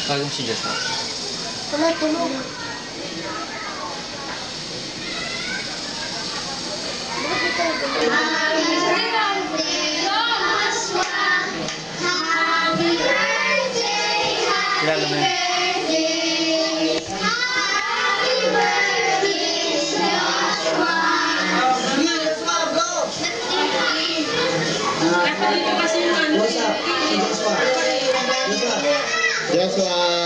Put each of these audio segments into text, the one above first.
Bagong si Joshua. Wala, tulog. Bakit ito? Kilala mo yun? Joshua.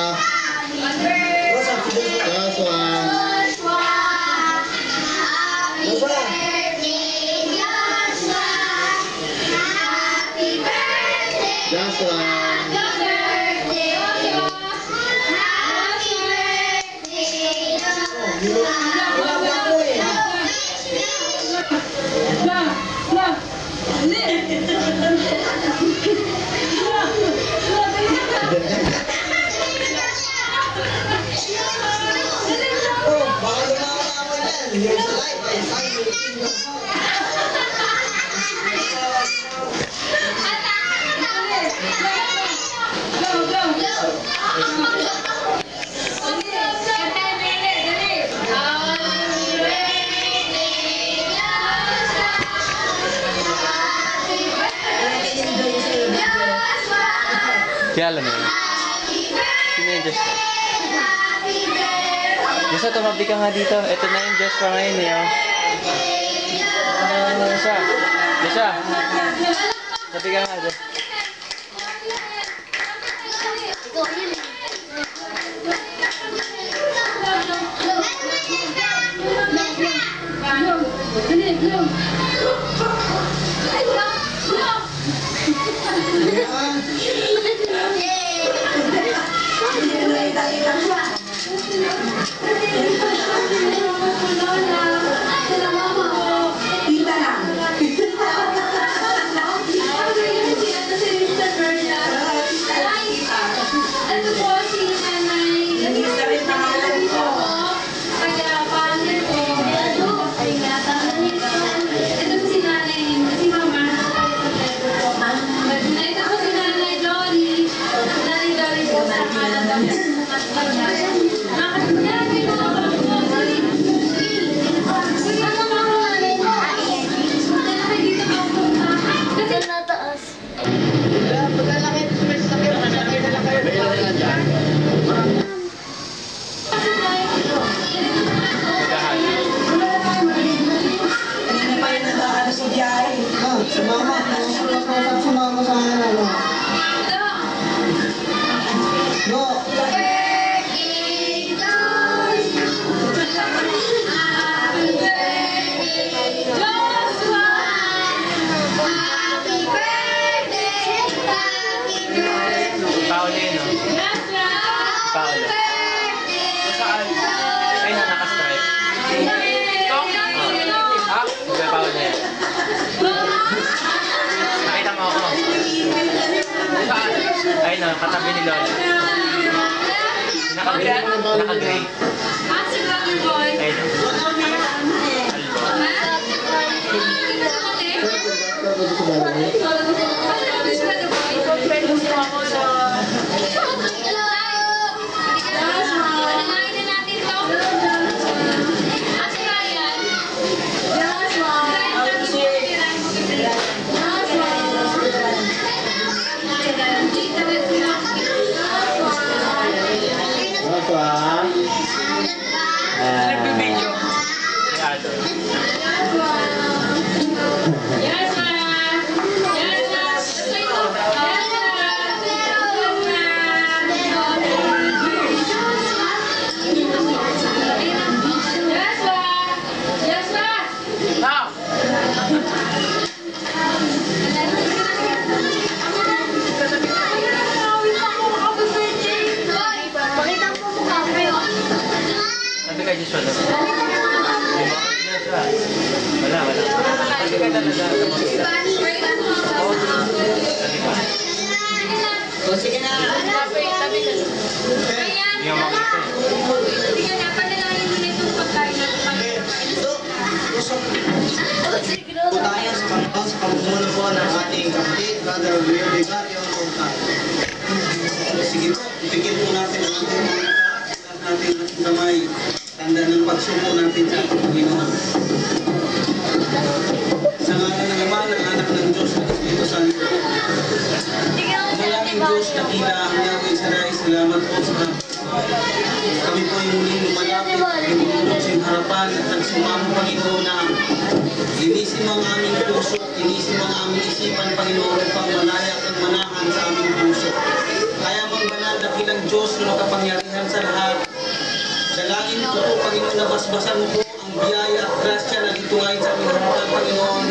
Kilala mo yun? Sino yung Joshua? Joshua, tumabi ka nga dito. Ito na yung Joshua ngayon eh. Joshua. Joshua. Tabi ka nga dito. Ayun na, katabi ni Lola. Naka-gray. Ayun Sige na. Tabi ka. Kaya, panalangin mo na itong pagkain natin. Po tayo sa Panginoon sa pamumuno po ng ating kapatid, Brother Will Vigario Contact. Sige Ito, ipikit po natin ang ating mga natin ang kamay. Tanda ng pagsuko natin sa ating Panginoon. Sa ngalan ng Ama, ng Anak ng Diyos, ng Espiritu Santo. Maraming Diyos, dakila ang Yahweh Sarai, salamat po sa kami po yung muling lumalapit, lumulog sa harapan at nagsumamo, Panginoon, na linisin mo ang aming puso, linisin mo ang aming isipan, Panginoon, upang malaya at manahan sa aming puso. Kaya mang banal, dakilang Diyos na makapangyarihan sa lahat. Dalangin ko po, Panginoon, na basbasan mo po ang biyaya at grasya na dito ngayon sa aming harapan, Panginoon.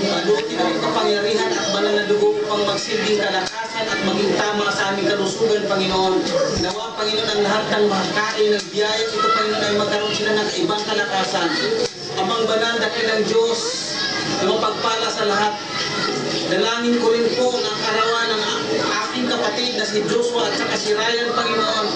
Malutin ang kapangyarihan at banal na dugo upang magsilbing kalakasan at maging tama sa aming kalusugan, Panginoon. Nawa, Panginoon, ang lahat ng makakain ng biyaya ito, Panginoon, ay magkaroon sila ng ibang kalakasan. Amang banal, dakilang Diyos, na mapagpala sa lahat. Dalangin ko rin po ng karawan ng aking kapatid na si Joshua at saka si Ryan, Panginoon.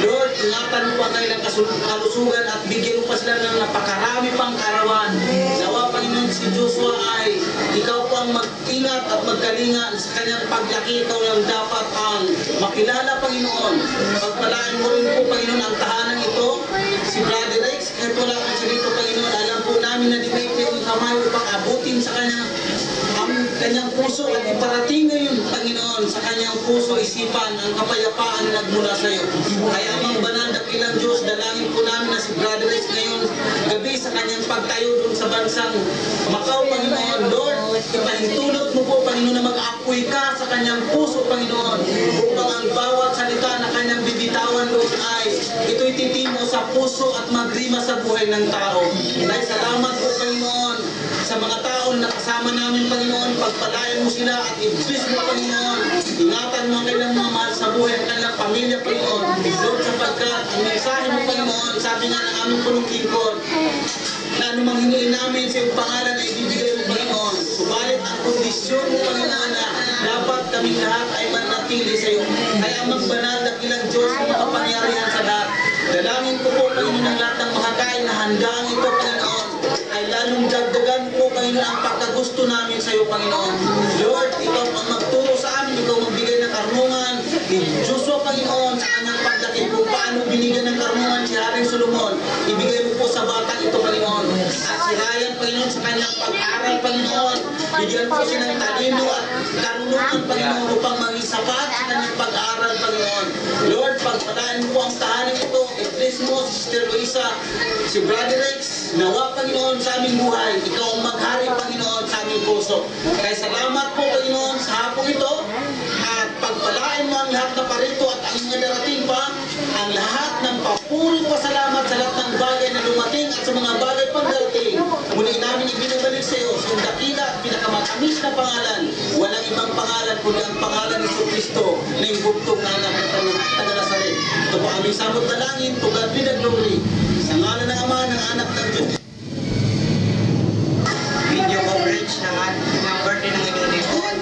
Lord, ingatan mo pa kailang kalusugan at bigyan mo pa sila ng napakarami pang karawan. Nawa, Panginoon, si Joshua ay ikaw po ang mag-ingat at magkalinga sa kanyang paglaki. Ikaw lang dapat ang makilala, Panginoon. Pagpalaan mo rin po, Panginoon, ang tahanan ito. Si Brother Rex, kahit wala kang dito, Panginoon, alam po namin na dinay yung kamay upang abutin sa kanyang puso at iparating ngayon, Panginoon, sa kanyang puso, isipan, ang kapayapaan na nagmula sa iyo. Kaya amang banal, dakilang Diyos, dalangin po namin na si Brother Rex ngayon gabi sa kanyang pagtayo doon sa bansang Macau, Panginoon. Lord, ipahintulot mo po, Panginoon, na mag-apoy ka sa kanyang puso, Panginoon, upang ang bawat salita na kanyang bibitawan doon ay ito'y titimo sa puso at magrima sa buhay ng tao. Dahil salamat po, Panginoon, sa mga tao na kasama namin, Panginoon, pagpalayan mo sila at i-bless mo, Panginoon. Ingatan mo ang kanilang mga mahal sa buhay at kanilang pamilya, Panginoon. Lord, sapagkat ang mensahe mo, Panginoon, sabi nga ng aming punong lingkod, na anumang hingin namin sa iyong pangalan ay ibibigay mo, Panginoon. Subalit ang kondisyon mo, Panginoon, na dapat kaming lahat ay manatili sa iyo. Kaya magbanal, dakilang Diyos, na makapangyarihan sa lahat. Dalangin ko po, Panginoon, ng lahat ng makakain na handaan ito, Panginoon, ay lalong dagdagan po, Panginoon, ang pagkagusto namin sa iyo, Panginoon. Lord, ikaw ang magturo sa amin, ikaw magbigay ng karunungan ni Joshua, Panginoon, sa kanyang paglaki kung paano binigyan ng karunungan si Haring Solomon. Ibigay mo po sa batang ito, Panginoon. At si Ryan, Panginoon, sa kanyang pag-aral, Panginoon, bigyan po siya ng talino at karunungan, Panginoon, upang maging sapat sa kanyang pag-aaral, Panginoon. Lord, pagpalaan mo po ang tahanan ito, i-bless mo si Sister Luisa, si Brother Rex, nawa, Panginoon, sa aming buhay. Ikaw ang maghari, Panginoon, sa aming puso. Kaya salamat po, Panginoon, sa hapong ito. At pagpalain mo ang lahat na parito at ang mga darating pa, ang lahat ng papuri pasalamat sa lahat ng bagay na dumating at sa mga bagay pang darating. Muli namin ibinabalik sa iyo sa dakila at pinakamatamis na pangalan. Walang ibang pangalan kundi ang pangalan ni Kristo na yung bugtong na anak ng taga-Nazaret. Ito po aming samot na langin, to God be the glory. Sa ngalan ng Ama, ng Anak ng Diyos. Video coverage ng birthday ng inyong lingkod.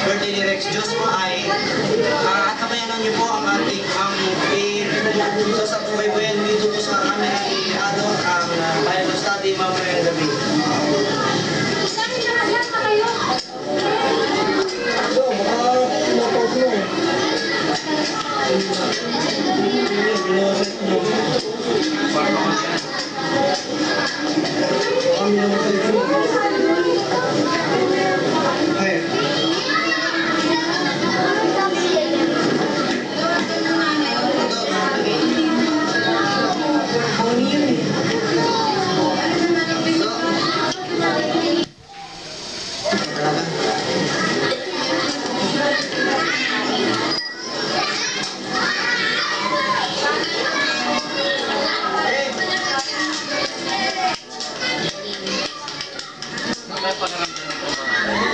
Birthday ni Rex Joshua ay atabayanan niyo po ang ating dito sa buhay-buhayan dito po sa aming ang Bible study mamayang gabi. Saan na lahat na kayo? May panaramdam ko ba?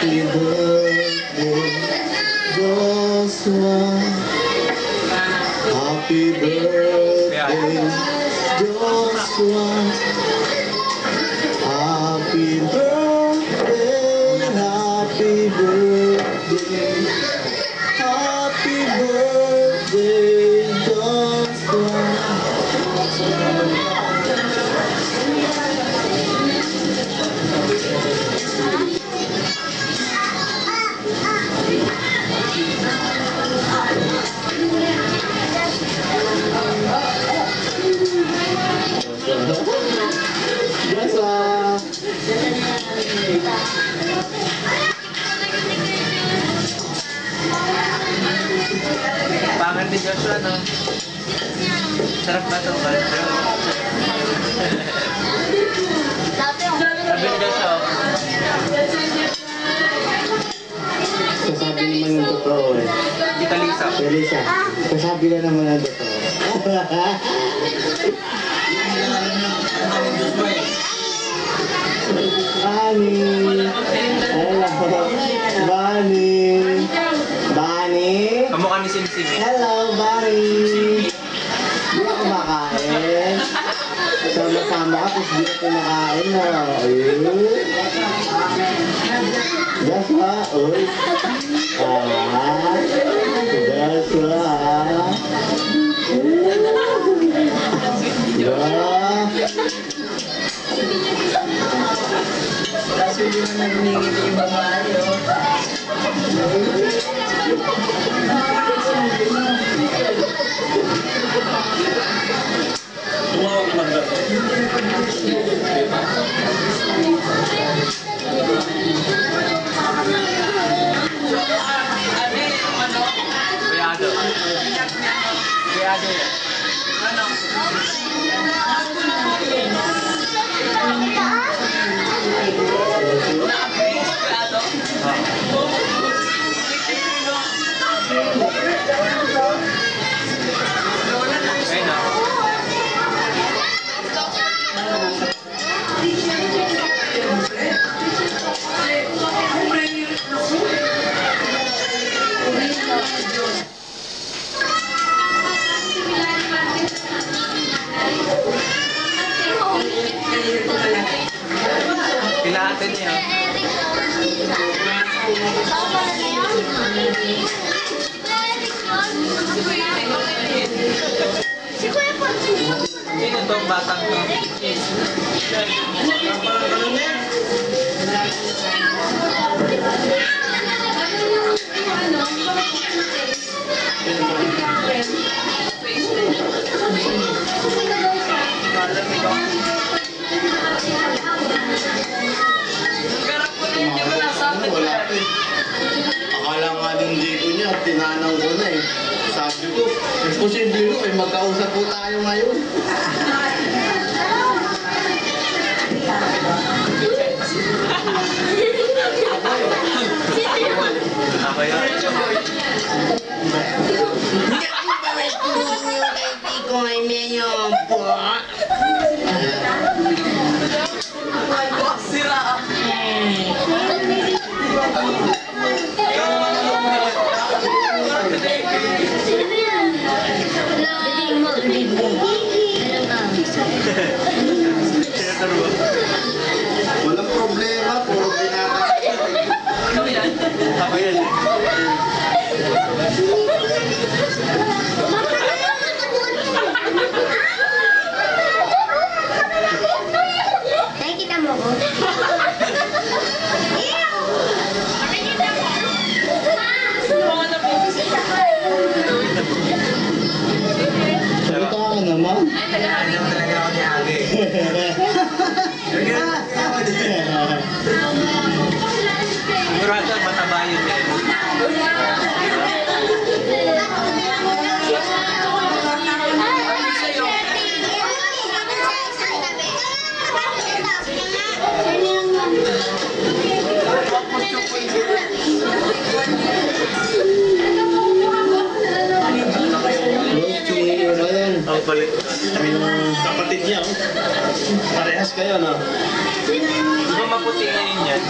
Happy birthday, Joshua. Happy birthday, Joshua. Happy birthday, happy birthday. Happy birthday, Joshua. Joshua. Pangan ni Joshua, no? Sarap ba ito? Sabi ni Joshua, Sasabi naman ng totoo eh. kita Lisa. Elisa, sasabi na naman ng totoo. Bani! Hello! Bani! Bani! Kamukha ni Simsim eh. Hello, Bani! Di ka kumakain? Sama-sama ka, tapos di ka kumakain na. Ayun! Joshua! Uy! Joshua! Tumawag naman ba? Kuyado. Kuyado yan. Ayun na. Kilahatan niya. Si Kuya po. Sino tong batang to? Wala pa eh. Akala nga din dito niya, tinanong ko na eh. Sabi ko, imposible ko eh, magkausap po tayo ngayon. Ako yun. Walang problema, puro binata. Ako yun. Nakikita mo ko? Salita ka naman. Ano talaga ako ni Agi. Sigurado mataba yun eh. Ang palit. Kapatid niya, oh. Parehas kayo, no? Di ba maputi ngayon yan?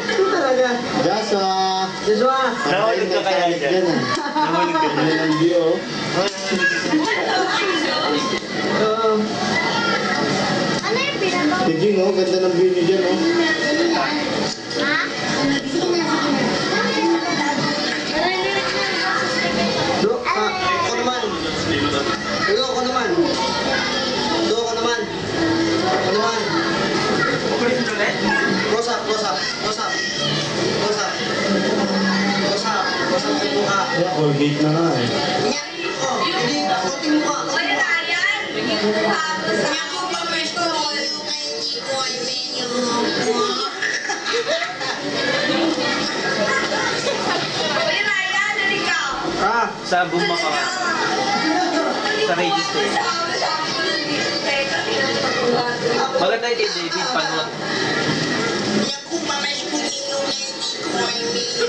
Ito talaga. Joshua! Joshua! Nahulog ka kaya dyan? Nahulog ka Ano ng view? Ano yung pinagawa? Sige, no? Ganda ng view niyo dyan, no? Ha? Sige na. Do, ako naman. Do, ako naman. Do, ako naman. Ako naman. Close up, close up, close up. Close up. Close up. Close up yung mukha. Yeah, Colgate na nga eh. Oh, hindi. Konting mukha. Wala na yan. Ako pa may story kay Nico ay medyo wala na yan. Halika. Sa Bumba ka. Sa register. Maganda yung kay David Panuot. Ako pa may story kay Nico ay medyo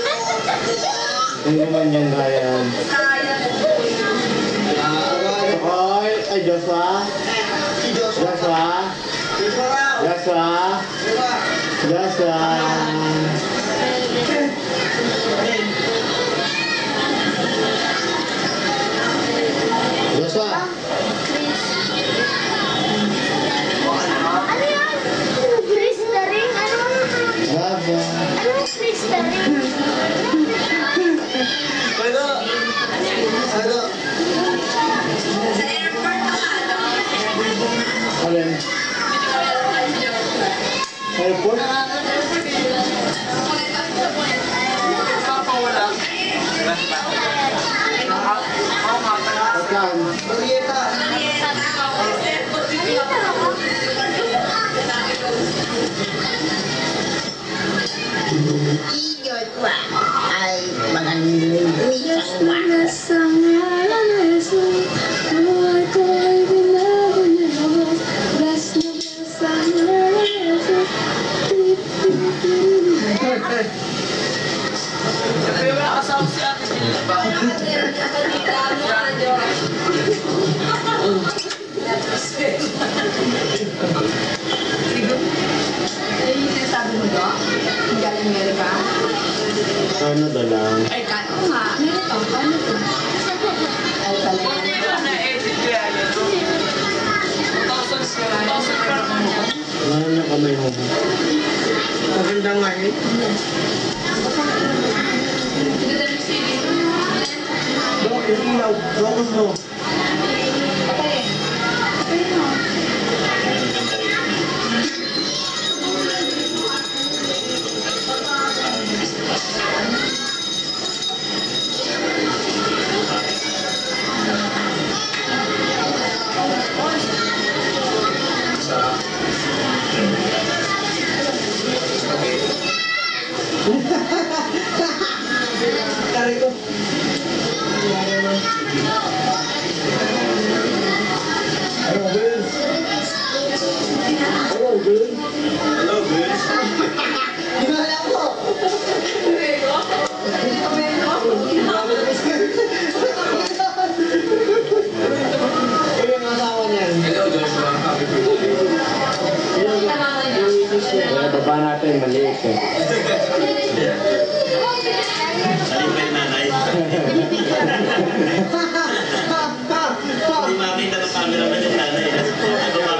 Hindi naman yan, Ryan. Hoy! Ay, Joshua! Si Joshua. Joshua! Joshua. Joshua! Joshua! Joshua! Ano yan? Chris the Ring? Ano? Baba! Ano yung Chris the Ring? Ano? Ano? sa airport na Alin? Airport? Pagkaan? Marieta. Joshua ay mga Joshua. Canada lang. Wala na kamay mo. Maganda nga eh. Dok, yung ilaw. Focus mo. Kari ko. Hello, girls! Hello, girls! Hello, girls. Ginala ko. Ay, yung asawa niyan. Hello, Joshua. Happy birthday. Kaya baba natin, maliit eh. Alipay nanay. Hindi makita ng camera man yung nanay. Ano ba?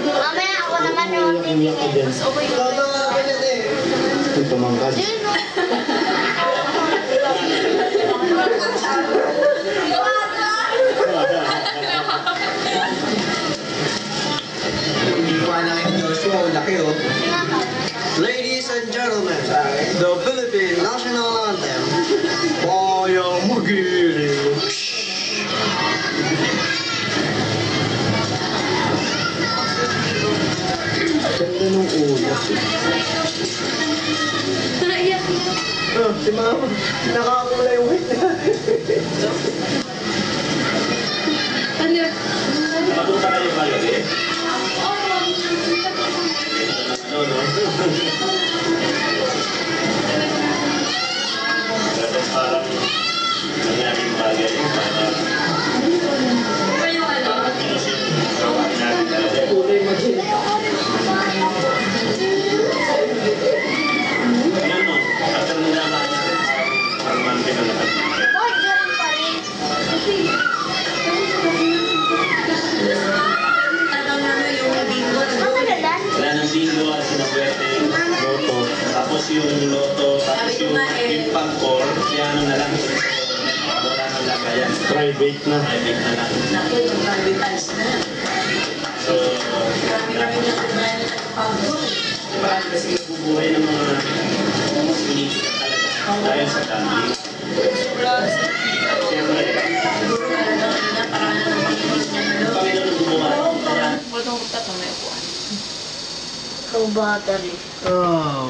Mamaya ako naman yung Iyak ko din. Toto, ganyan eh. Yung tumangkad. Kuha na kayo ni Joshua. Ang laki oh. Ladies and gentlemen, the Philippine National Anthem. Bayang Magiling. Ganda nung ulas eh. Oh, si Mama. Nakakula yung weight. Matuta kayo ba lagi? Ano, no? Kasi parang nangyaring bagay. Parang private na. Private na lang. Naku, yung privatize na. So, Marami-rami na kumain na nagpapagod. marami kasi nabubuhay ng mga sinisip talaga dahil sa gambling. Siyempre, Siguro na lang na parang na ng Panginoon niya. Panginoon ang gumawa. Kaya, Ikaw battery. Oh.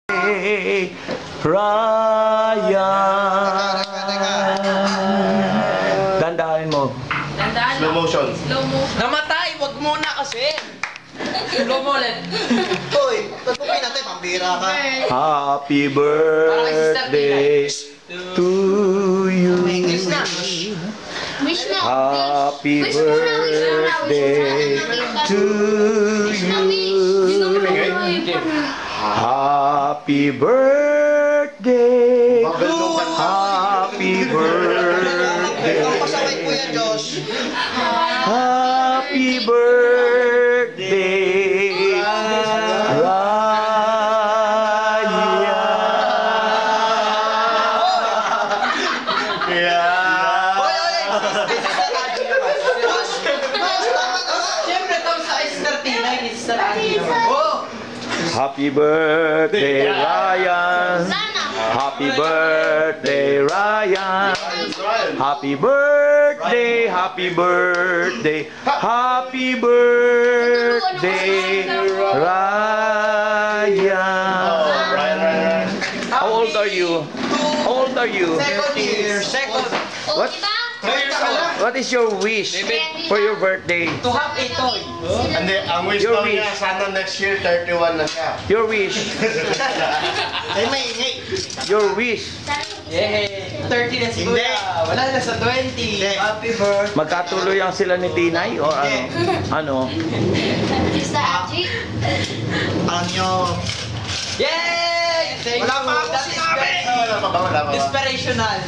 Hey, Ryan. Dandahin mo. Slow motion. Namatay! Wag muna kasi! Slow mo ulit. Hoy, pagpupay natin, pambira ka. Happy birthday to you. May English na. Wish mo. Happy Wish mo na, wish mo na, birthday to Wish na, wish. Happy birthday. Happy birthday. Ang pasaway ko yan, Josh. Happy birthday, Hoy, this is the Raji naman. Josh, tama na. Siyempre, tapos sa Sister Tina, it's Sister Angie naman. Oh! Happy birthday, Ryan. Sana. Happy birthday, Ryan. Happy birthday, happy birthday, happy birthday, Ryan. How old are you? How old are you? Second year. Second. O, What? diba? What is your wish for your birthday? To have a toy. Hindi, ang wish Your daw niya, wish. sana next year 31 na siya. Your wish. Ay, may ingay. Your wish. Yay! 30 na si Hindi. Kuya. Wala na sa 20. Hindi. Happy birthday. Magkatuloy ang sila ni Tinay or ano? Ano? Sister Angie. Alam nyo, Yay! Thank Wala you. pa akong That is sinabi. very Wala pa ba? Wala pa ba? inspirational.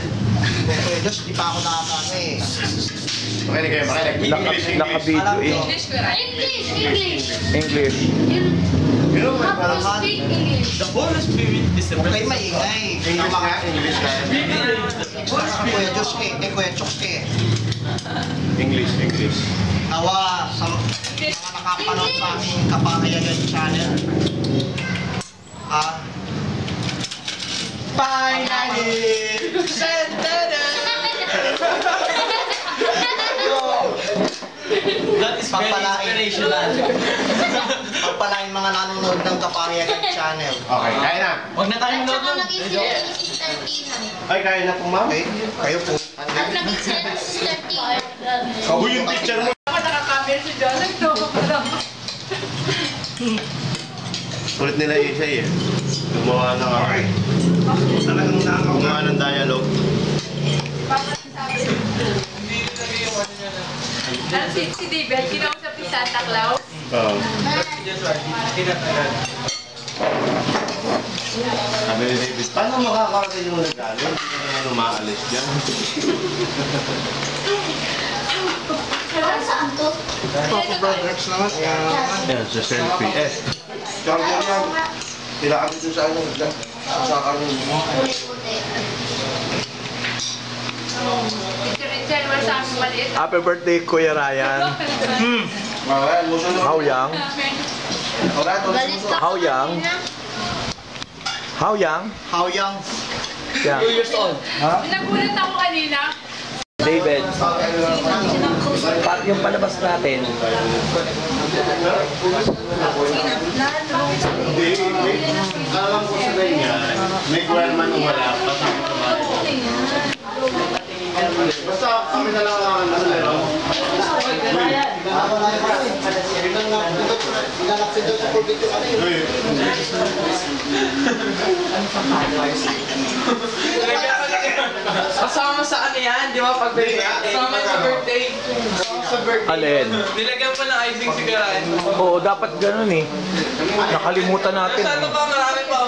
Josh, di pa ako nakakano eh. Makinig kayo, makinig. English, English. Naka-video eh. English, English. English. You know, may How parang to speak English? The Holy Spirit is the Huwag kayo maingay. English nga, English nga. Kuya Josh Kuya Chooks English, English. Nawa sa mga nakapanood sa aming Kapangayagan channel. Finally! That is very inspirational. Pagpalain mga nanonood ng Kapangayagan channel. Okay, kaya na. Huwag na tayong At saka logo. naging sila ni Sister Tina. Ay, kaya na po, ma'am. Okay, kayo po. At naging sila ni Sister Tina. Uy, yung picture mo. Nakaka-camera si Joseph. Ulit nila isa eh. Gumawa ng talagang gumawa ng dialogue. Si David, kinausap ni Santa Claus. Oo. Sabi ni David, paano makakarating yung regalo? Hindi na naman umaalis dyan. Saan to? Brothers naman. Yan, sa selfie. Charger yan. Tila kami dun sa ano. Sa karoon. Puti-puti. Richard, wala sa aming maliit. Happy birthday, Kuya Ryan. Alright, muso na. How young? Alright, Galit ka How young? kanina. How young? How young? Yeah. 2 years old. Nagulat ako kanina. David, yung palabas natin, Hindi, alam ko sa niya, may guwerman nung wala. Basta kami na lang ang ano na lang. Kasama sa ano yan, di ba? Pag birthday. Kasama sa birthday. Kasama sa birthday. alin? Nilagyan pa ng icing si Karan. Oo, dapat ganun eh. Nakalimutan natin. Sana pa, marami pa.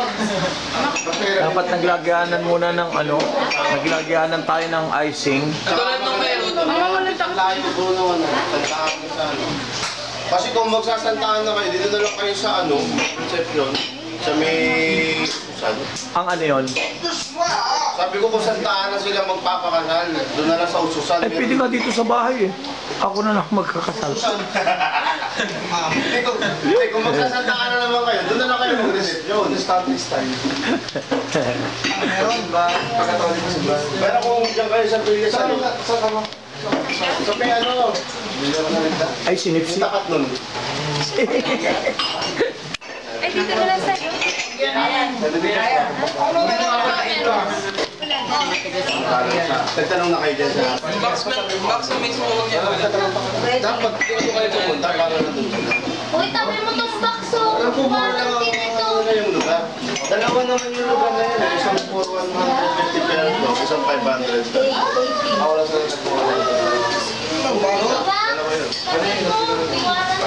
Dapat naglagyanan muna ng ano, naglagyanan tayo ng icing. Katulad nung meron. Layo po naman, santaan ko sa ano. Kasi kung magsasantaan na kayo, dito na lang kayo sa ano, reception. Sa may... Saan? Ang ano yun? Sabi ko kung saan na sila magpapakasal. Doon na lang sa ususan. Ay, pwede nga dito sa bahay eh. Ako na lang magkakasal. Kung magsasantaan na naman kayo, doon na lang kayo mag-reception. Established time. Meron ba? Pagkatawag ko sa ba? Pero kung diyan kayo sa Villa sa sa may ano, Ay, sinipsip. takat nun. Ay, dito na lang sa'yo. Nagtanong na kayo dyan sa... Box na mismo niya. Dapat dito kayo pumunta para nandun ka na. Uy, tabi mo tong box, oh. Parang din ito. Ano na yung lugar? Dalawa naman yung lugar na yun. Isang for 150 pesos, isang 500. Ako lang sa nagkuha. Diba? Dalawa yun. Sabi ko, 150.